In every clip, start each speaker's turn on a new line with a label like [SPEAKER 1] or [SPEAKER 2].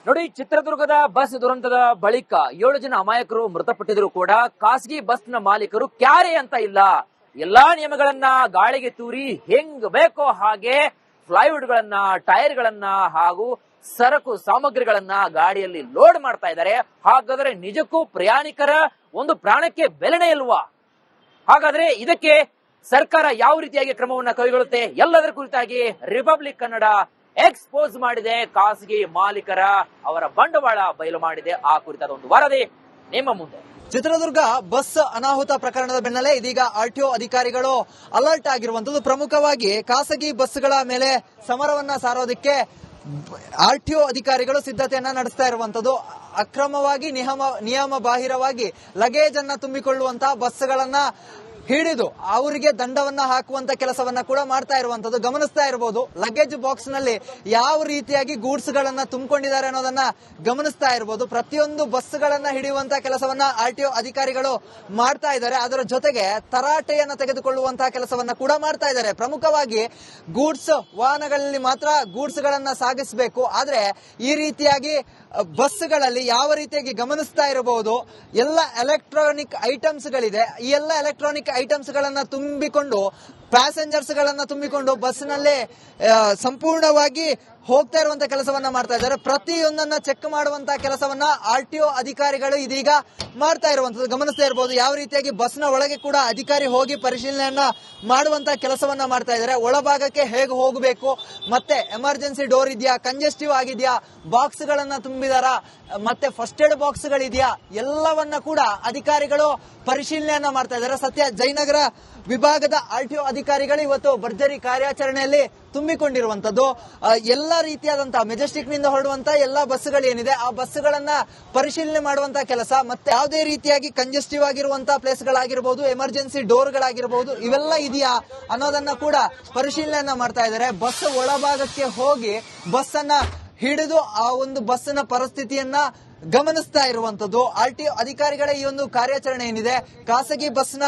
[SPEAKER 1] ನೋಡಿ, ಚಿತ್ರದುರ್ಗದ ಬಸ್ ದುರಂತದ ಬಳಿಕ 7 ಜನ ಅಮಾಯಕರು ಮೃತಪಟ್ಟಿದ್ರು ಕೂಡ ಖಾಸಗಿ ಬಸ್ನ ಮಾಲೀಕರು ಕ್ಯಾರೆ ಅಂತ ಇಲ್ಲ. ಎಲ್ಲಾ ನಿಯಮಗಳನ್ನ ಗಾಳಿಗೆ ತೂರಿ ಹೆಂಗ್ ಬೇಕೋ ಹಾಗೆ ಫ್ಲೈವುಡ್ ಗಳನ್ನ, ಟೈರ್ ಗಳನ್ನ ಹಾಗೂ ಸರಕು ಸಾಮಗ್ರಿಗಳನ್ನ ಗಾಡಿಯಲ್ಲಿ ಲೋಡ್ ಮಾಡ್ತಾ ಇದ್ದಾರೆ. ಹಾಗಾದ್ರೆ ನಿಜಕ್ಕೂ ಪ್ರಯಾಣಿಕರ ಒಂದು ಪ್ರಾಣಕ್ಕೆ ಬೆಲೆನೇ ಇಲ್ವಾ? ಹಾಗಾದ್ರೆ ಇದಕ್ಕೆ ಸರ್ಕಾರ ಯಾವ ರೀತಿಯಾಗಿ ಕ್ರಮವನ್ನ ಕೈಗೊಳ್ಳುತ್ತೆ? ಎಲ್ಲದರ ಕುರಿತಾಗಿ ರಿಪಬ್ಲಿಕ್ ಕನ್ನಡ ಎಕ್ಸ್ಪೋಸ್ ಮಾಡಿದೆ. ಖಾಸಗಿ ಮಾಲೀಕರ ಅವರ ಬಂಡವಾಳ ಬಯಲು ಮಾಡಿದೆ. ಆ ಕುರಿತಾದ ಒಂದು ವರದಿ ನಿಮ್ಮ ಮುಂದೆ.
[SPEAKER 2] ಚಿತ್ರದುರ್ಗ ಬಸ್ ಅನಾಹುತ ಪ್ರಕರಣದ ಬೆನ್ನಲ್ಲೇ ಇದೀಗ ಆರ್ಟಿಒ ಅಧಿಕಾರಿಗಳು ಅಲರ್ಟ್ ಆಗಿರುವಂತದ್ದು. ಪ್ರಮುಖವಾಗಿ ಖಾಸಗಿ ಬಸ್ಗಳ ಮೇಲೆ ಸಮರವನ್ನ ಸಾರೋದಕ್ಕೆ ಆರ್ಟಿಒ ಅಧಿಕಾರಿಗಳು ಸಿದ್ಧತೆಯನ್ನ ನಡೆಸ್ತಾ ಇರುವಂತದ್ದು. ಅಕ್ರಮವಾಗಿ ನಿಯಮ ಬಾಹಿರವಾಗಿ ಲಗೇಜ್ ಅನ್ನ ತುಂಬಿಕೊಳ್ಳುವಂತಹ ಬಸ್ಗಳನ್ನ ಹಿಡಿದು ಅವರಿಗೆ ದಂಡವನ್ನ ಹಾಕುವಂತ ಕೆಲಸವನ್ನ ಕೂಡ ಮಾಡ್ತಾ ಇರುವಂತದ್ದು ಗಮನಿಸ್ತಾ ಇರಬಹುದು. ಲಗೇಜ್ ಬಾಕ್ಸ್ ನಲ್ಲಿ ಯಾವ ರೀತಿಯಾಗಿ ಗೂಡ್ಸ್ ಗಳನ್ನ ತುಂಬಿಕೊಂಡಿದ್ದಾರೆ ಅನ್ನೋದನ್ನ ಗಮನಿಸ್ತಾ ಇರಬಹುದು. ಪ್ರತಿಯೊಂದು ಬಸ್ ಗಳನ್ನ ಹಿಡಿಯುವಂತ ಕೆಲಸವನ್ನ ಆರ್ಟಿಒ ಅಧಿಕಾರಿಗಳು ಮಾಡ್ತಾ ಇದ್ದಾರೆ. ಅದರ ಜೊತೆಗೆ ತರಾಟೆಯನ್ನ ತೆಗೆದುಕೊಳ್ಳುವಂತಹ ಕೆಲಸವನ್ನ ಕೂಡ ಮಾಡ್ತಾ ಇದ್ದಾರೆ. ಪ್ರಮುಖವಾಗಿ ಗೂಡ್ಸ್ ವಾಹನಗಳಲ್ಲಿ ಮಾತ್ರ ಗೂಡ್ಸ್ ಗಳನ್ನ ಸಾಗಿಸಬೇಕು. ಆದ್ರೆ ಈ ರೀತಿಯಾಗಿ ಬಸ್ಗಳಲ್ಲಿ ಯಾವ ರೀತಿಯಾಗಿ ಗಮನಿಸ್ತಾ ಇರಬಹುದು, ಎಲ್ಲ ಎಲೆಕ್ಟ್ರಾನಿಕ್ ಐಟಮ್ಸ್ ಗಳಿದೆ. ಈ ಎಲ್ಲ ಎಲೆಕ್ಟ್ರಾನಿಕ್ ಐಟಮ್ಸ್ ಗಳನ್ನ ತುಂಬಿಕೊಂಡು, ಪ್ಯಾಸೆಂಜರ್ಸ್ ಗಳನ್ನ ತುಂಬಿಕೊಂಡು ಬಸ್ನಲ್ಲಿ ಸಂಪೂರ್ಣವಾಗಿ ಹೋಗ್ತಾ ಇರುವಂತ ಕೆಲಸವನ್ನ ಮಾಡ್ತಾ ಇದ್ದಾರೆ. ಪ್ರತಿಯೊಂದನ್ನ ಚೆಕ್ ಮಾಡುವಂತಹ ಕೆಲಸವನ್ನ ಆರ್ಟಿಒ ಅಧಿಕಾರಿಗಳು ಇದೀಗ ಮಾಡ್ತಾ ಇರುವಂತದ್ದು ಗಮನಿಸ್ತಾ ಇರಬಹುದು. ಯಾವ ರೀತಿಯಾಗಿ ಬಸ್ನ ಒಳಗೆ ಕೂಡ ಅಧಿಕಾರಿ ಹೋಗಿ ಪರಿಶೀಲನೆಯನ್ನ ಮಾಡುವಂತಹ ಕೆಲಸವನ್ನ ಮಾಡ್ತಾ ಇದ್ದಾರೆ. ಒಳಭಾಗಕ್ಕೆ ಹೇಗೆ ಹೋಗಬೇಕು, ಮತ್ತೆ ಎಮರ್ಜೆನ್ಸಿ ಡೋರ್ ಇದೆಯಾ, ಕಂಜೆಸ್ಟಿವ್ ಆಗಿದೆಯಾ, ಬಾಕ್ಸ್ ಗಳನ್ನ ತುಂಬಿದಾರ, ಮತ್ತೆ ಫಸ್ಟ್ ಏಡ್ ಬಾಕ್ಸ್ ಗಳಿದೆಯಾ, ಎಲ್ಲವನ್ನ ಕೂಡ ಅಧಿಕಾರಿಗಳು ಪರಿಶೀಲನೆಯನ್ನ ಮಾಡ್ತಾ ಇದ್ದಾರೆ. ಸತ್ಯ ಜಯನಗರ ವಿಭಾಗದ ಆರ್ಟಿಒ ಅಧಿಕಾರಿಗಳು ಇವತ್ತು ಭರ್ಜರಿ ಕಾರ್ಯಾಚರಣೆಯಲ್ಲಿ ತುಂಬಿಕೊಂಡಿರುವಂತದ್ದು. ಎಲ್ಲ ರೀತಿಯಾದಂತಹ ಮೆಜೆಸ್ಟಿಕ್ ನಿಂದ ಹೊರಡುವಂತಹ ಎಲ್ಲಾ ಬಸ್ಗಳೇನಿದೆ ಆ ಬಸ್ಗಳನ್ನ ಪರಿಶೀಲನೆ ಮಾಡುವಂತಹ ಕೆಲಸ, ಮತ್ತೆ ಯಾವುದೇ ರೀತಿಯಾಗಿ ಕಂಜೆಸ್ಟಿವ್ ಆಗಿರುವಂತಹ ಪ್ಲೇಸ್ ಗಳಾಗಿರಬಹುದು, ಎಮರ್ಜೆನ್ಸಿ ಡೋರ್ ಗಳಾಗಿರಬಹುದು, ಇವೆಲ್ಲ ಇದೆಯಾ ಅನ್ನೋದನ್ನ ಕೂಡ ಪರಿಶೀಲನೆಯನ್ನ ಮಾಡ್ತಾ ಇದ್ದಾರೆ. ಬಸ್ ಒಳಭಾಗಕ್ಕೆ ಹೋಗಿ ಬಸ್ ಅನ್ನ ಹಿಡಿದು ಆ ಒಂದು ಬಸ್ಸಿನ ಪರಿಸ್ಥಿತಿಯನ್ನ ಗಮನಿಸ್ತಾ ಇರುವಂತದ್ದು ಆರ್ಟಿಒ ಅಧಿಕಾರಿಗಳ ಈ ಒಂದು ಕಾರ್ಯಾಚರಣೆ ಏನಿದೆ, ಖಾಸಗಿ ಬಸ್ನ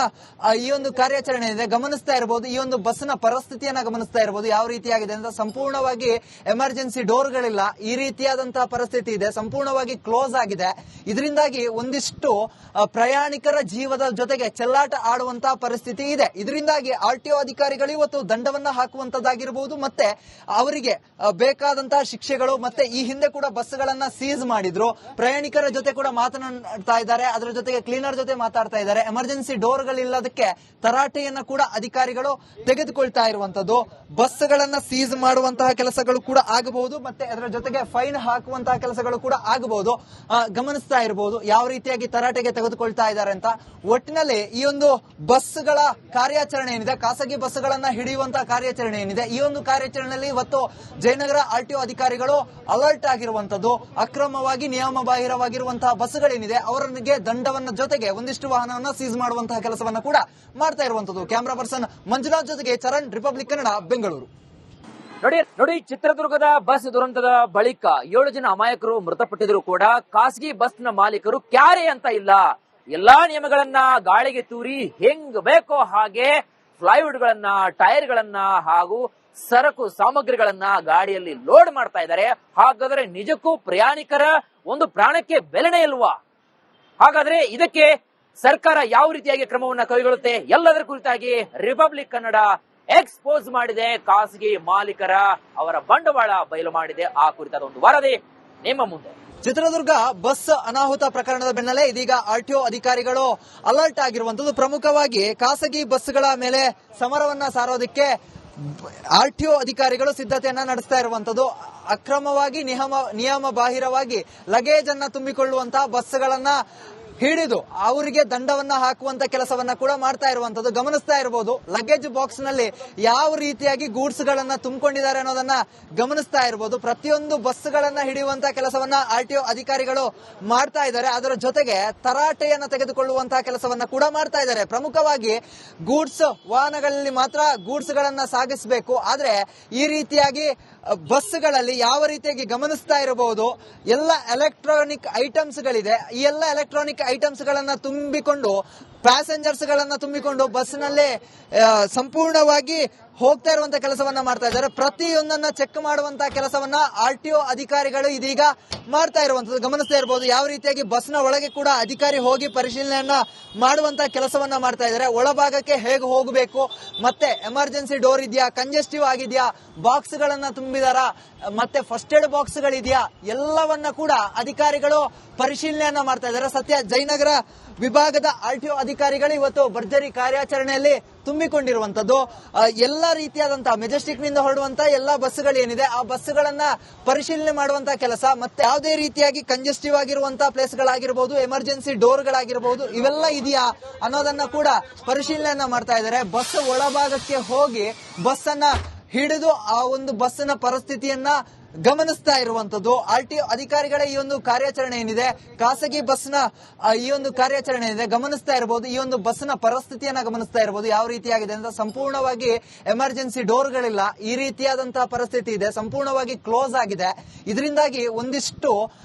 [SPEAKER 2] ಈ ಒಂದು ಕಾರ್ಯಾಚರಣೆ ಏನಿದೆ ಗಮನಿಸ್ತಾ ಇರಬಹುದು. ಈ ಒಂದು ಬಸ್ನ ಪರಿಸ್ಥಿತಿಯನ್ನ ಗಮನಿಸ್ತಾ ಇರಬಹುದು ಯಾವ ರೀತಿಯಾಗಿದೆ ಅಂತ. ಸಂಪೂರ್ಣವಾಗಿ ಎಮರ್ಜೆನ್ಸಿ ಡೋರ್ಗಳಿಲ್ಲ, ಈ ರೀತಿಯಾದಂತಹ ಪರಿಸ್ಥಿತಿ ಇದೆ. ಸಂಪೂರ್ಣವಾಗಿ ಕ್ಲೋಸ್ ಆಗಿದೆ. ಇದರಿಂದಾಗಿ ಒಂದಿಷ್ಟು ಪ್ರಯಾಣಿಕರ ಜೀವದ ಜೊತೆಗೆ ಚೆಲ್ಲಾಟ ಆಡುವಂತಹ ಪರಿಸ್ಥಿತಿ ಇದೆ. ಇದರಿಂದಾಗಿ ಆರ್ಟಿಒ ಅಧಿಕಾರಿಗಳು ಇವತ್ತು ದಂಡವನ್ನ ಹಾಕುವಂತದ್ದಾಗಿರಬಹುದು, ಮತ್ತೆ ಅವರಿಗೆ ಬೇಕಾದಂತಹ ಶಿಕ್ಷೆಗಳು, ಮತ್ತೆ ಈ ಹಿಂದೆ ಕೂಡ ಬಸ್ಗಳನ್ನ ಸೀಸ್ ಮಾಡಿದ್ರು. ಪ್ರಯಾಣಿಕರ ಜೊತೆ ಕೂಡ ಮಾತನಾಡ್ತಾ ಇದ್ದಾರೆ. ಅದರ ಜೊತೆಗೆ ಕ್ಲೀನರ್ ಜೊತೆ ಮಾತಾಡ್ತಾ ಇದ್ದಾರೆ. ಎಮರ್ಜೆನ್ಸಿ ಡೋರ್ಗಳಿಲ್ಲದಕ್ಕೆ ತರಾಟೆಯನ್ನ ಕೂಡ ಅಧಿಕಾರಿಗಳು ತೆಗೆದುಕೊಳ್ತಾ ಇರುವಂತದ್ದು. ಬಸ್ಗಳನ್ನ ಸೀಸ್ ಮಾಡುವಂತಹ ಕೆಲಸಗಳು ಕೂಡ ಆಗಬಹುದು, ಮತ್ತೆ ಅದರ ಜೊತೆಗೆ ಫೈನ್ ಹಾಕುವಂತಹ ಕೆಲಸಗಳು ಕೂಡ ಆಗಬಹುದು. ಗಮನಿಸ್ತಾ ಇರಬಹುದು ಯಾವ ರೀತಿಯಾಗಿ ತರಾಟೆಗೆ ತೆಗೆದುಕೊಳ್ತಾ ಇದ್ದಾರೆ ಅಂತ. ಒಟ್ಟಿನಲ್ಲಿ ಈ ಒಂದು ಬಸ್ಗಳ ಕಾರ್ಯಾಚರಣೆ ಏನಿದೆ, ಖಾಸಗಿ ಬಸ್ಗಳನ್ನ ಹಿಡಿಯುವಂತಹ ಕಾರ್ಯಾಚರಣೆ ಏನಿದೆ, ಈ ಒಂದು ಕಾರ್ಯಾಚರಣೆಯಲ್ಲಿ ಇವತ್ತು ಜಯನಗರ ಆರ್ಟಿಒ ಅಧಿಕಾರಿಗಳು ಅಲರ್ಟ್ ಆಗಿರುವಂತದ್ದು. ಅಕ್ರಮವಾಗಿ ನಿಯಮ ಬಾಹಿರವಾಗಿರುವಂತಹ ಬಸ್ಗಳೇನಿದೆ ಅವರಿಗೆ ದಂಡವನ್ನ ಜೊತೆಗೆ ಒಂದಿಷ್ಟು ವಾಹನವನ್ನ ಸೀಸ್ ಮಾಡುವಂತಹ ಕೆಲಸವನ್ನ ಕೂಡ ಮಾಡ್ತಾ ಇರುವಂತದ್ದು. ಕ್ಯಾಮರಾ ಪರ್ಸನ್ ಮಂಜುನಾಥ್ ಜೊತೆಗೆ ಚರಣ್, ರಿಪಬ್ಲಿಕ್ ಕನ್ನಡ, ಬೆಂಗಳೂರು.
[SPEAKER 1] ನೋಡಿ, ಚಿತ್ರದುರ್ಗದ ಬಸ್ ದುರಂತದ ಬಳಿಕ 7 ಜನ ಅಮಾಯಕರು ಮೃತಪಟ್ಟಿದ್ರು ಕೂಡ ಖಾಸಗಿ ಬಸ್ನ ಮಾಲೀಕರು ಕ್ಯಾರೆ ಅಂತ ಇಲ್ಲ. ಎಲ್ಲಾ ನಿಯಮಗಳನ್ನ ಗಾಳಿಗೆ ತೂರಿ ಹೆಂಗ್ ಬೇಕೋ ಹಾಗೆ ಫ್ಲೈವುಡ್ ಗಳನ್ನ, ಟೈರ್ ಗಳನ್ನ ಹಾಗೂ ಸರಕು ಸಾಮಗ್ರಿಗಳನ್ನ ಗಾಡಿಯಲ್ಲಿ ಲೋಡ್ ಮಾಡ್ತಾ ಇದ್ದಾರೆ. ಹಾಗಾದ್ರೆ ನಿಜಕ್ಕೂ ಪ್ರಯಾಣಿಕರ ಒಂದು ಪ್ರಾಣಕ್ಕೆ ಬೆಲೆನೇ ಇಲ್ವಾ? ಹಾಗಾದ್ರೆ ಇದಕ್ಕೆ ಸರ್ಕಾರ ಯಾವ ರೀತಿಯಾಗಿ ಕ್ರಮವನ್ನ ಕೈಗೊಳ್ಳುತ್ತೆ? ಎಲ್ಲದರ ಕುರಿತಾಗಿ ರಿಪಬ್ಲಿಕ್ ಕನ್ನಡ ಎಕ್ಸ್ಪೋಸ್ ಮಾಡಿದೆ. ಖಾಸಗಿ ಮಾಲೀಕರ ಅವರ ಬಂಡವಾಳ ಬಯಲು ಮಾಡಿದೆ. ಆ ಕುರಿತಾದ ಒಂದು ವರದಿ ನಿಮ್ಮ ಮುಂದೆ.
[SPEAKER 2] ಚಿತ್ರದುರ್ಗ ಬಸ್ ಅನಾಹುತ ಪ್ರಕರಣದ ಬೆನ್ನಲ್ಲೇ ಇದೀಗ ಆರ್ಟಿಒ ಅಧಿಕಾರಿಗಳು ಅಲರ್ಟ್ ಆಗಿರುವಂತದ್ದು. ಪ್ರಮುಖವಾಗಿ ಖಾಸಗಿ ಬಸ್ಗಳ ಮೇಲೆ ಸಮರವನ್ನ ಸಾರೋದಕ್ಕೆ ಆರ್ಟಿಒ ಅಧಿಕಾರಿಗಳು ಸಿದ್ಧತೆಯನ್ನ ನಡೆಸ್ತಾ ಇರುವಂತದ್ದು. ಅಕ್ರಮವಾಗಿ ನಿಯಮ ಬಾಹಿರವಾಗಿ ಲಗೇಜ್ ಅನ್ನ ತುಂಬಿಕೊಳ್ಳುವಂತಹ ಬಸ್ಗಳನ್ನ ಹಿಡಿದು ಅವರಿಗೆ ದಂಡವನ್ನ ಹಾಕುವಂತ ಕೆಲಸವನ್ನ ಕೂಡ ಮಾಡ್ತಾ ಇರುವಂತದ್ದು ಗಮನಿಸ್ತಾ ಇರಬಹುದು. ಲಗೇಜ್ ಬಾಕ್ಸ್ ನಲ್ಲಿ ಯಾವ ರೀತಿಯಾಗಿ ಗೂಡ್ಸ್ ಗಳನ್ನ ತುಂಬಿಕೊಂಡಿದ್ದಾರೆ ಅನ್ನೋದನ್ನ ಗಮನಿಸ್ತಾ ಇರಬಹುದು. ಪ್ರತಿಯೊಂದು ಬಸ್ಗಳನ್ನ ಹಿಡಿಯುವಂತಹ ಕೆಲಸವನ್ನ ಆರ್ಟಿಒ ಅಧಿಕಾರಿಗಳು ಮಾಡ್ತಾ ಇದ್ದಾರೆ. ಅದರ ಜೊತೆಗೆ ತರಾಟೆಯನ್ನ ತೆಗೆದುಕೊಳ್ಳುವಂತಹ ಕೆಲಸವನ್ನ ಕೂಡ ಮಾಡ್ತಾ ಇದ್ದಾರೆ. ಪ್ರಮುಖವಾಗಿ ಗೂಡ್ಸ್ ವಾಹನಗಳಲ್ಲಿ ಮಾತ್ರ ಗೂಡ್ಸ್ ಗಳನ್ನ ಸಾಗಿಸಬೇಕು. ಆದ್ರೆ ಈ ರೀತಿಯಾಗಿ ಬಸ್ಗಳಲ್ಲಿ ಯಾವ ರೀತಿಯಾಗಿ ಗಮನಿಸ್ತಾ ಇರಬಹುದು, ಎಲ್ಲ ಎಲೆಕ್ಟ್ರಾನಿಕ್ ಐಟಮ್ಸ್ ಗಳಿದೆ. ಈ ಎಲ್ಲ ಎಲೆಕ್ಟ್ರಾನಿಕ್ ಐಟಮ್ಸ್ ಗಳನ್ನ ತುಂಬಿಕೊಂಡು ಪ್ಯಾಸೆಂಜರ್ಸ್ ಗಳನ್ನ ತುಂಬಿಕೊಂಡು ಬಸ್ನಲ್ಲಿ ಸಂಪೂರ್ಣವಾಗಿ ಹೋಗ್ತಾ ಇರುವಂತ ಕೆಲಸವನ್ನ ಮಾಡ್ತಾ ಇದ್ದಾರೆ. ಪ್ರತಿಯೊಂದನ್ನ ಚೆಕ್ ಮಾಡುವಂತ ಕೆಲಸವನ್ನ RTO ಅಧಿಕಾರಿಗಳು ಇದೀಗ ಮಾಡ್ತಾ ಇರುವಂತದ್ದು ಗಮನಿಸ್ತಾ ಇರಬಹುದು. ಯಾವ ರೀತಿಯಾಗಿ ಬಸ್ನ ಒಳಗೆ ಕೂಡ ಅಧಿಕಾರಿ ಹೋಗಿ ಪರಿಶೀಲನೆಯನ್ನ ಮಾಡುವಂತ ಕೆಲಸವನ್ನ ಮಾಡ್ತಾ ಇದ್ದಾರೆ. ಒಳಭಾಗಕ್ಕೆ ಹೇಗೆ ಹೋಗಬೇಕು, ಮತ್ತೆ ಎಮರ್ಜೆನ್ಸಿ ಡೋರ್ ಇದೆಯಾ, ಕಂಜೆಸ್ಟಿವ್ ಆಗಿದೆಯಾ, ಬಾಕ್ಸ್ ಗಳನ್ನ ತುಂಬಿದಾರ, ಮತ್ತೆ ಫಸ್ಟ್ ಏಡ್ ಬಾಕ್ಸ್ ಗಳಿದೆಯಾ, ಎಲ್ಲವನ್ನ ಕೂಡ ಅಧಿಕಾರಿಗಳು ಪರಿಶೀಲನೆಯನ್ನ ಮಾಡ್ತಾ ಇದ್ದಾರೆ. ಸದ್ಯ ಜಯನಗರ ವಿಭಾಗದ RTO ಅಧಿಕಾರಿಗಳು ಇವತ್ತು ಭರ್ಜರಿ ಕಾರ್ಯಾಚರಣೆಯಲ್ಲಿ ತುಂಬಿಕೊಂಡಿರುವಂತದ್ದು. ಎಲ್ಲ ರೀತಿಯಾದಂತಹ ಮೆಜೆಸ್ಟಿಕ್ ನಿಂದ ಹೊರಡುವಂತ ಎಲ್ಲಾ ಬಸ್ಗಳೇನಿದೆ ಆ ಬಸ್ಗಳನ್ನ ಪರಿಶೀಲನೆ ಮಾಡುವಂತ ಕೆಲಸ, ಮತ್ತೆ ಯಾವುದೇ ರೀತಿಯಾಗಿ ಕಂಜೆಸ್ಟಿವ್ ಆಗಿರುವಂತಹ ಪ್ಲೇಸ್ ಗಳಾಗಿರಬಹುದು, ಎಮರ್ಜೆನ್ಸಿ ಡೋರ್ ಗಳಾಗಿರಬಹುದು, ಇವೆಲ್ಲ ಇದೆಯಾ ಅನ್ನೋದನ್ನ ಕೂಡ ಪರಿಶೀಲನೆಯನ್ನ ಮಾಡ್ತಾ ಇದ್ದಾರೆ. ಬಸ್ ಒಳಭಾಗಕ್ಕೆ ಹೋಗಿ ಬಸ್ ಅನ್ನ ಹಿಡಿದು ಆ ಒಂದು ಬಸ್ಸಿನ ಪರಿಸ್ಥಿತಿಯನ್ನ ಗಮನಿಸ್ತಾ ಇರುವಂತದ್ದು. RTO ಅಧಿಕಾರಿಗಳ ಈ ಒಂದು ಕಾರ್ಯಾಚರಣೆ ಏನಿದೆ, ಖಾಸಗಿ ಬಸ್ನ ಈ ಒಂದು ಕಾರ್ಯಾಚರಣೆ ಏನಿದೆ ಗಮನಿಸ್ತಾ ಇರಬಹುದು. ಈ ಒಂದು ಬಸ್ನ ಪರಿಸ್ಥಿತಿಯನ್ನ ಗಮನಿಸ್ತಾ ಇರಬಹುದು ಯಾವ ರೀತಿಯಾಗಿದೆ ಅಂತ. ಸಂಪೂರ್ಣವಾಗಿ ಎಮರ್ಜೆನ್ಸಿ ಡೋರ್ಗಳಿಲ್ಲ, ಈ ರೀತಿಯಾದಂತಹ ಪರಿಸ್ಥಿತಿ ಇದೆ, ಸಂಪೂರ್ಣವಾಗಿ ಕ್ಲೋಸ್ ಆಗಿದೆ. ಇದರಿಂದಾಗಿ ಒಂದಿಷ್ಟು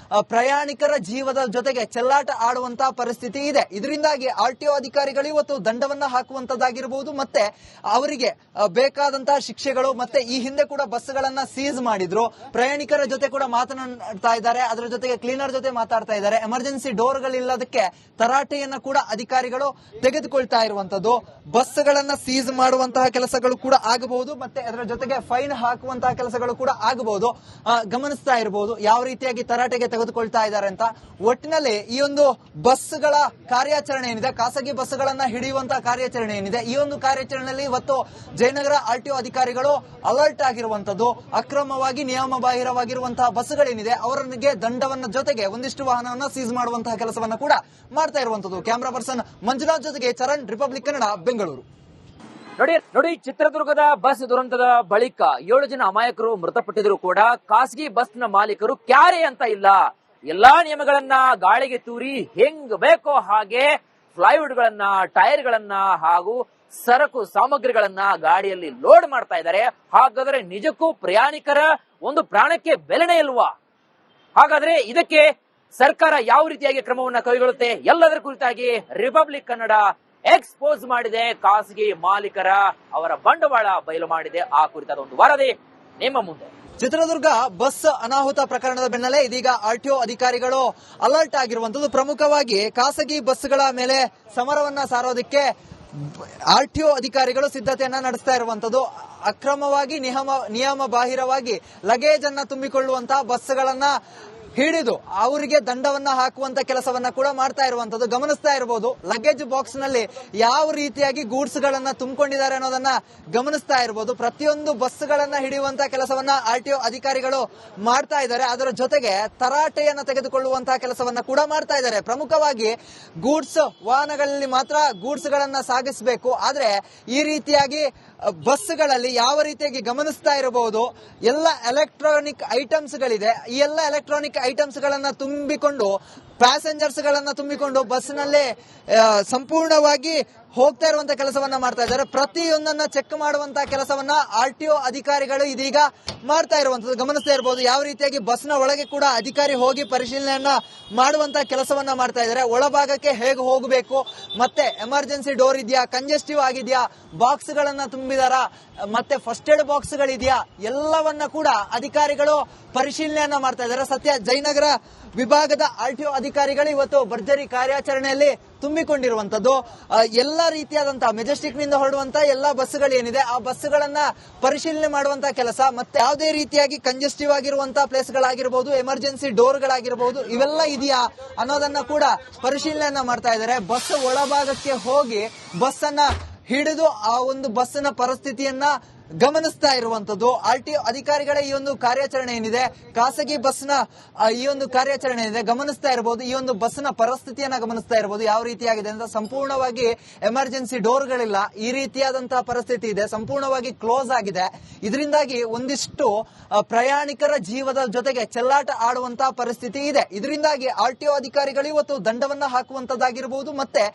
[SPEAKER 2] ಪ್ರಯಾಣಿಕರ ಜೀವದ ಜೊತೆಗೆ ಚೆಲ್ಲಾಟ ಆಡುವಂತಹ ಪರಿಸ್ಥಿತಿ ಇದೆ. ಇದರಿಂದಾಗಿ RTO ಅಧಿಕಾರಿಗಳು ಇವತ್ತು ದಂಡವನ್ನ ಹಾಕುವಂತದ್ದಾಗಿರಬಹುದು, ಮತ್ತೆ ಅವರಿಗೆ ಬೇಕಾದಂತಹ ಶಿಕ್ಷೆಗಳು, ಮತ್ತೆ ಈ ಹಿಂದೆ ಕೂಡ ಬಸ್ಗಳನ್ನ ಸೀಸ್ ಮಾಡಿದ್ರು. ಪ್ರಯಾಣಿಕರ ಜೊತೆ ಕೂಡ ಮಾತನಾಡ್ತಾ ಇದ್ದಾರೆ, ಅದರ ಜೊತೆಗೆ ಕ್ಲೀನರ್ ಜೊತೆ ಮಾತಾಡ್ತಾ ಇದ್ದಾರೆ. ಎಮರ್ಜೆನ್ಸಿ ಡೋರ್ಗಳಿಲ್ಲದಕ್ಕೆ ತರಾಟೆಯನ್ನ ಕೂಡ ಅಧಿಕಾರಿಗಳು ತೆಗೆದುಕೊಳ್ತಾ ಇರುವಂತದ್ದು. ಬಸ್ಗಳನ್ನ ಸೀಸ್ ಮಾಡುವಂತಹ ಕೆಲಸಗಳು ಕೂಡ ಆಗಬಹುದು, ಮತ್ತೆ ಅದರ ಜೊತೆಗೆ ಫೈನ್ ಹಾಕುವಂತಹ ಕೆಲಸಗಳು ಕೂಡ ಆಗಬಹುದು. ಗಮನಿಸ್ತಾ ಇರಬಹುದು ಯಾವ ರೀತಿಯಾಗಿ ತರಾಟೆಗೆ ತೆಗೆದುಕೊಳ್ತಾ ಇದ್ದಾರೆ ಅಂತ. ಒಟ್ಟಿನಲ್ಲಿ ಈ ಒಂದು ಬಸ್ಗಳ ಕಾರ್ಯಾಚರಣೆ ಏನಿದೆ, ಖಾಸಗಿ ಬಸ್ಗಳನ್ನ ಹಿಡಿಯುವಂತಹ ಕಾರ್ಯಾಚರಣೆ ಏನಿದೆ, ಈ ಒಂದು ಕಾರ್ಯಾಚರಣೆಯಲ್ಲಿ ಇವತ್ತು ಜಯನಗರ RTO ಅಧಿಕಾರಿಗಳು ಅಲರ್ಟ್ ಆಗಿರುವಂತದ್ದು. ಅಕ್ರಮವಾಗಿ ನಿಯಮ ಬಾಹಿರವಾಗಿರುವಂತಹ ಬಸ್ಗಳೇನಿದೆ ಅವರಿಗೆ ದಂಡವನ್ನ ಜೊತೆಗೆ ಒಂದಿಷ್ಟು ವಾಹನವನ್ನ ಸೀಸ್ ಮಾಡುವಂತಹ ಕೆಲಸವನ್ನ ಕೂಡ ಮಾಡ್ತಾ ಇರುವಂತದ್ದು. ಕ್ಯಾಮರಾ ಪರ್ಸನ್ ಮಂಜುನಾಥ್ ಜೊತೆಗೆ ಚರಣ್, ರಿಪಬ್ಲಿಕ್ ಕನ್ನಡ, ಬೆಂಗಳೂರು.
[SPEAKER 1] ನೋಡಿ ಚಿತ್ರದುರ್ಗದ ಬಸ್ ದುರಂತದ ಬಳಿಕ 7 ಜನ ಅಮಾಯಕರು ಮೃತಪಟ್ಟಿದ್ರು ಕೂಡ ಖಾಸಗಿ ಬಸ್ನ ಮಾಲೀಕರು ಕ್ಯಾರೆ ಅಂತ ಇಲ್ಲ. ಎಲ್ಲಾ ನಿಯಮಗಳನ್ನ ಗಾಳಿಗೆ ತೂರಿ ಹೆಂಗ್ ಬೇಕೋ ಹಾಗೆ ಫ್ಲೈವುಡ್ ಗಳನ್ನ, ಟೈರ್ ಗಳನ್ನ ಹಾಗೂ ಸರಕು ಸಾಮಗ್ರಿಗಳನ್ನ ಗಾಡಿಯಲ್ಲಿ ಲೋಡ್ ಮಾಡ್ತಾ ಇದ್ದಾರೆ. ಹಾಗಾದ್ರೆ ನಿಜಕ್ಕೂ ಪ್ರಯಾಣಿಕರ ಒಂದು ಪ್ರಾಣಕ್ಕೆ ಬೆಲೆನೇ ಇಲ್ವಾ? ಹಾಗಾದ್ರೆ ಇದಕ್ಕೆ ಸರ್ಕಾರ ಯಾವ ರೀತಿಯಾಗಿ ಕ್ರಮವನ್ನ ಕೈಗೊಳ್ಳುತ್ತೆ, ಎಲ್ಲದರ ಕುರಿತಾಗಿ ರಿಪಬ್ಲಿಕ್ ಕನ್ನಡ ಎಕ್ಸ್ಪೋಸ್ ಮಾಡಿದೆ. ಖಾಸಗಿ ಮಾಲೀಕರ ಅವರ ಬಂಡವಾಳ ಬಯಲು ಮಾಡಿದೆ. ಆ ಕುರಿತಾದ ಒಂದು ವರದಿ ನಿಮ್ಮ ಮುಂದೆ.
[SPEAKER 2] ಚಿತ್ರದುರ್ಗ ಬಸ್ ಅನಾಹುತ ಪ್ರಕರಣದ ಬೆನ್ನಲ್ಲೇ ಇದೀಗ RTO ಅಧಿಕಾರಿಗಳು ಅಲರ್ಟ್ ಆಗಿರುವಂತದ್ದು. ಪ್ರಮುಖವಾಗಿ ಖಾಸಗಿ ಬಸ್ಗಳ ಮೇಲೆ ಸಮರವನ್ನ ಸಾರೋದಕ್ಕೆ RTO ಅಧಿಕಾರಿಗಳು ಸಿದ್ಧತೆಯನ್ನ ನಡೆಸ್ತಾ ಇರುವಂತದ್ದು. ಅಕ್ರಮವಾಗಿ ನಿಯಮ ಬಾಹಿರವಾಗಿ ಲಗೇಜ್ ಅನ್ನ ತುಂಬಿಕೊಳ್ಳುವಂತಹ ಬಸ್ಗಳನ್ನ ಹಿಡಿದು ಅವರಿಗೆ ದಂಡವನ್ನ ಹಾಕುವಂತ ಕೆಲಸವನ್ನ ಕೂಡ ಮಾಡ್ತಾ ಇರುವಂತದ್ದು ಗಮನಿಸ್ತಾ ಇರಬಹುದು. ಲಗೇಜ್ ಬಾಕ್ಸ್ ನಲ್ಲಿ ಯಾವ ರೀತಿಯಾಗಿ ಗೂಡ್ಸ್ ಗಳನ್ನ ತುಂಬಿಕೊಂಡಿದ್ದಾರೆ ಅನ್ನೋದನ್ನ ಗಮನಿಸ್ತಾ ಇರಬಹುದು. ಪ್ರತಿಯೊಂದು ಬಸ್ಗಳನ್ನ ಹಿಡಿಯುವಂತ ಕೆಲಸವನ್ನ RTO ಅಧಿಕಾರಿಗಳು ಮಾಡ್ತಾ ಇದ್ದಾರೆ. ಅದರ ಜೊತೆಗೆ ತರಾಟೆಯನ್ನ ತೆಗೆದುಕೊಳ್ಳುವಂತಹ ಕೆಲಸವನ್ನ ಕೂಡ ಮಾಡ್ತಾ ಇದ್ದಾರೆ. ಪ್ರಮುಖವಾಗಿ ಗೂಡ್ಸ್ ವಾಹನಗಳಲ್ಲಿ ಮಾತ್ರ ಗೂಡ್ಸ್ ಗಳನ್ನ ಸಾಗಿಸಬೇಕು. ಆದ್ರೆ ಈ ರೀತಿಯಾಗಿ ಬಸ್ಗಳಲ್ಲಿ ಯಾವ ರೀತಿಯಾಗಿ ಗಮನಿಸ್ತಾ ಇರಬಹುದು, ಎಲ್ಲ ಎಲೆಕ್ಟ್ರಾನಿಕ್ ಐಟಮ್ಸ್ ಗಳಿದೆ. ಈ ಎಲ್ಲ ಎಲೆಕ್ಟ್ರಾನಿಕ್ ಐಟಮ್ಸ್ ಗಳನ್ನ ತುಂಬಿಕೊಂಡು ಪ್ಯಾಸೆಂಜರ್ಸ್ ಗಳನ್ನ ತುಂಬಿಕೊಂಡು ಬಸ್ನಲ್ಲಿ ಸಂಪೂರ್ಣವಾಗಿ ಹೋಗ್ತಾ ಇರುವಂತ ಕೆಲಸವನ್ನ ಮಾಡ್ತಾ ಇದ್ದಾರೆ. ಪ್ರತಿಯೊಂದನ್ನ ಚೆಕ್ ಮಾಡುವಂತಹ ಕೆಲಸವನ್ನ RTO ಅಧಿಕಾರಿಗಳು ಇದೀಗ ಮಾಡ್ತಾ ಇರುವಂತದ್ದು ಗಮನಿಸ್ತಾ ಇರಬಹುದು. ಯಾವ ರೀತಿಯಾಗಿ ಬಸ್ನ ಒಳಗೆ ಕೂಡ ಅಧಿಕಾರಿ ಹೋಗಿ ಪರಿಶೀಲನೆಯನ್ನ ಮಾಡುವಂತಹ ಕೆಲಸವನ್ನ ಮಾಡ್ತಾ ಇದ್ದಾರೆ. ಒಳಭಾಗಕ್ಕೆ ಹೇಗೆ ಹೋಗಬೇಕು, ಮತ್ತೆ ಎಮರ್ಜೆನ್ಸಿ ಡೋರ್ ಇದೆಯಾ, ಕಂಜೆಸ್ಟಿವ್ ಆಗಿದೆಯಾ, ಬಾಕ್ಸ್ ಗಳನ್ನ ತುಂಬಿದಾರ, ಮತ್ತೆ ಫಸ್ಟ್ ಏಡ್ ಬಾಕ್ಸ್ ಗಳಿದೆಯಾ, ಎಲ್ಲವನ್ನ ಕೂಡ ಅಧಿಕಾರಿಗಳು ಪರಿಶೀಲನೆಯನ್ನ ಮಾಡ್ತಾ ಇದ್ದಾರೆ. ಸದ್ಯ ಜಯನಗರ ವಿಭಾಗದ RTO ಅಧಿಕಾರಿಗಳು ಇವತ್ತು ಭರ್ಜರಿ ಕಾರ್ಯಾಚರಣೆಯಲ್ಲಿ ತುಂಬಿಕೊಂಡಿರುವಂತದ್ದು. ಎಲ್ಲ ರೀತಿಯಾದಂತಹ ಮೆಜೆಸ್ಟಿಕ್ ನಿಂದ ಹೊರಡುವಂತಹ ಎಲ್ಲಾ ಬಸ್ಗಳೇನಿದೆ ಆ ಬಸ್ಗಳನ್ನ ಪರಿಶೀಲನೆ ಮಾಡುವಂತಹ ಕೆಲಸ, ಮತ್ತೆ ಯಾವುದೇ ರೀತಿಯಾಗಿ ಕಂಜೆಸ್ಟಿವ್ ಆಗಿರುವಂತಹ ಪ್ಲೇಸ್ ಗಳಾಗಿರಬಹುದು, ಎಮರ್ಜೆನ್ಸಿ ಡೋರ್ ಗಳಾಗಿರಬಹುದು, ಇವೆಲ್ಲ ಇದೆಯಾ ಅನ್ನೋದನ್ನ ಕೂಡ ಪರಿಶೀಲನೆಯನ್ನ ಮಾಡ್ತಾ ಇದ್ದಾರೆ. ಬಸ್ ಒಳಭಾಗಕ್ಕೆ ಹೋಗಿ ಬಸ್ ಅನ್ನ ಹಿಡಿದು ಆ ಒಂದು ಬಸ್ಸಿನ ಪರಿಸ್ಥಿತಿಯನ್ನ ಗಮನಿಸ್ತಾ ಇರುವಂತದ್ದು. RTO ಅಧಿಕಾರಿಗಳ ಈ ಒಂದು ಕಾರ್ಯಾಚರಣೆ ಏನಿದೆ, ಖಾಸಗಿ ಬಸ್ನ ಈ ಒಂದು ಕಾರ್ಯಾಚರಣೆ ಏನಿದೆ ಗಮನಿಸ್ತಾ ಇರಬಹುದು. ಈ ಒಂದು ಬಸ್ನ ಪರಿಸ್ಥಿತಿಯನ್ನ ಗಮನಿಸ್ತಾ ಇರಬಹುದು ಯಾವ ರೀತಿಯಾಗಿದೆ ಅಂತ. ಸಂಪೂರ್ಣವಾಗಿ ಎಮರ್ಜೆನ್ಸಿ ಡೋರ್ಗಳಿಲ್ಲ, ಈ ರೀತಿಯಾದಂತಹ ಪರಿಸ್ಥಿತಿ ಇದೆ, ಸಂಪೂರ್ಣವಾಗಿ ಕ್ಲೋಸ್ ಆಗಿದೆ. ಇದರಿಂದಾಗಿ ಒಂದಿಷ್ಟು ಪ್ರಯಾಣಿಕರ ಜೀವದ ಜೊತೆಗೆ ಚೆಲ್ಲಾಟ ಆಡುವಂತಹ ಪರಿಸ್ಥಿತಿ ಇದೆ. ಇದರಿಂದಾಗಿ RTO ಅಧಿಕಾರಿಗಳು ಇವತ್ತು ದಂಡವನ್ನ ಹಾಕುವಂತದ್ದಾಗಿರಬಹುದು, ಮತ್ತೆ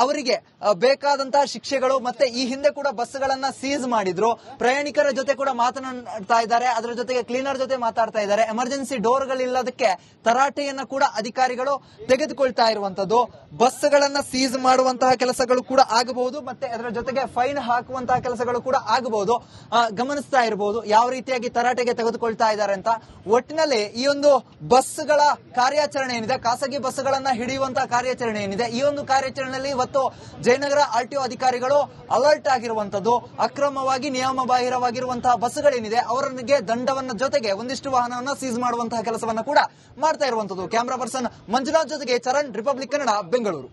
[SPEAKER 2] ಅವರಿಗೆ ಬೇಕಾದಂತಹ ಶಿಕ್ಷೆಗಳು, ಮತ್ತೆ ಈ ಹಿಂದೆ ಕೂಡ ಬಸ್ಗಳನ್ನ ಸೀಸ್ ಮಾಡಿದ್ರು. ಪ್ರಯಾಣಿಕರ ಜೊತೆ ಕೂಡ ಮಾತನಾಡ್ತಾ ಇದ್ದಾರೆ. ಅದರ ಜೊತೆಗೆ ಕ್ಲೀನರ್ ಜೊತೆ ಮಾತಾಡ್ತಾ ಇದ್ದಾರೆ. ಎಮರ್ಜೆನ್ಸಿ ಡೋರ್ಗಳಿಲ್ಲದಕ್ಕೆ ತರಾಟೆಯನ್ನ ಕೂಡ ಅಧಿಕಾರಿಗಳು ತೆಗೆದುಕೊಳ್ತಾ ಇರುವಂತದ್ದು. ಬಸ್ಗಳನ್ನ ಸೀಸ್ ಮಾಡುವಂತಹ ಕೆಲಸಗಳು ಕೂಡ ಆಗಬಹುದು, ಮತ್ತೆ ಅದರ ಜೊತೆಗೆ ಫೈನ್ ಹಾಕುವಂತಹ ಕೆಲಸಗಳು ಕೂಡ ಆಗಬಹುದು. ಗಮನಿಸ್ತಾ ಇರಬಹುದು ಯಾವ ರೀತಿಯಾಗಿ ತರಾಟೆಗೆ ತೆಗೆದುಕೊಳ್ತಾ ಇದ್ದಾರೆ ಅಂತ. ಒಟ್ಟಿನಲ್ಲಿ ಈ ಒಂದು ಬಸ್ಗಳ ಕಾರ್ಯಾಚರಣೆ ಏನಿದೆ, ಖಾಸಗಿ ಬಸ್ಗಳನ್ನ ಹಿಡಿಯುವಂತಹ ಕಾರ್ಯಾಚರಣೆ ಏನಿದೆ, ಈ ಒಂದು ಕಾರ್ಯಾಚರಣೆಯಲ್ಲಿ ಇವತ್ತು ಜಯನಗರ ಆರ್ಟಿಒ ಅಧಿಕಾರಿಗಳು ಅಲರ್ಟ್ ಆಗಿರುವಂತದ್ದು. ಅಕ್ರಮವಾಗಿ ನಿಯಮ ಬಾಹಿರವಾಗಿರುವಂತಹ ಬಸ್ಗಳೇನಿದೆ ಅವರಿಗೆ ದಂಡವನ್ನ ಜೊತೆಗೆ ಒಂದಿಷ್ಟು ವಾಹನವನ್ನ ಸೀಸ್ ಮಾಡುವಂತಹ ಕೆಲಸವನ್ನ ಕೂಡ ಮಾಡ್ತಾ ಇರುವಂತದ್ದು. ಕ್ಯಾಮರಾ ಪರ್ಸನ್ ಮಂಜುನಾಥ್ ಜೊತೆಗೆ ಚರಣ್, ರಿಪಬ್ಲಿಕ್ ಕನ್ನಡ, ಬೆಂಗಳೂರು.